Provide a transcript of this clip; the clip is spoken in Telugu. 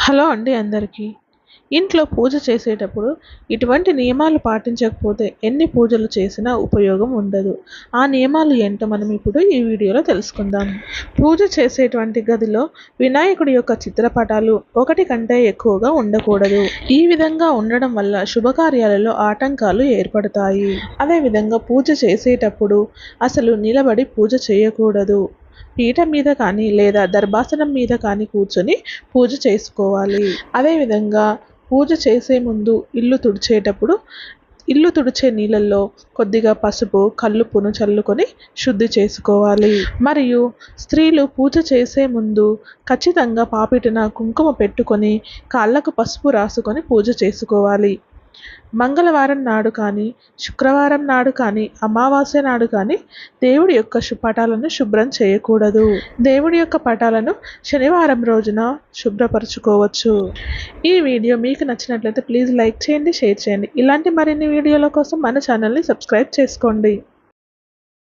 హలో అండి అందరికీ. ఇంట్లో పూజ చేసేటప్పుడు ఇటువంటి నియమాలు పాటించకపోతే ఎన్ని పూజలు చేసినా ఉపయోగం ఉండదు. ఆ నియమాలు ఏంటో మనం ఇప్పుడు ఈ వీడియోలో తెలుసుకుందాం. పూజ చేసేటువంటి గదిలో వినాయకుడి యొక్క చిత్రపటాలు ఒకటి కంటే ఎక్కువగా ఉండకూడదు. ఈ విధంగా ఉండడం వల్ల శుభకార్యాలలో ఆటంకాలు ఏర్పడతాయి. అదేవిధంగా పూజ చేసేటప్పుడు అసలు నిలబడి పూజ చేయకూడదు. పీఠం మీద కానీ లేదా దర్భాసనం మీద కానీ కూర్చొని పూజ చేసుకోవాలి. అదేవిధంగా పూజ చేసే ముందు ఇల్లు తుడిచే నీళ్ళల్లో కొద్దిగా పసుపు కల్లుపును చల్లుకొని శుద్ధి చేసుకోవాలి. మరియు స్త్రీలు పూజ చేసే ముందు ఖచ్చితంగా పాపిటిన కుంకుమ పెట్టుకొని కాళ్ళకు పసుపు రాసుకొని పూజ చేసుకోవాలి. మంగళవారం నాడు కానీ శుక్రవారం నాడు కానీ అమావాస్య నాడు కానీ దేవుడి యొక్క పటాలను శుభ్రం చేయకూడదు. దేవుడి యొక్క పటాలను శనివారం రోజున శుభ్రపరచుకోవచ్చు. ఈ వీడియో మీకు నచ్చినట్లయితే ప్లీజ్ లైక్ చేయండి, షేర్ చేయండి. ఇలాంటి మరిన్ని వీడియోల కోసం మన ఛానల్ని సబ్స్క్రైబ్ చేసుకోండి.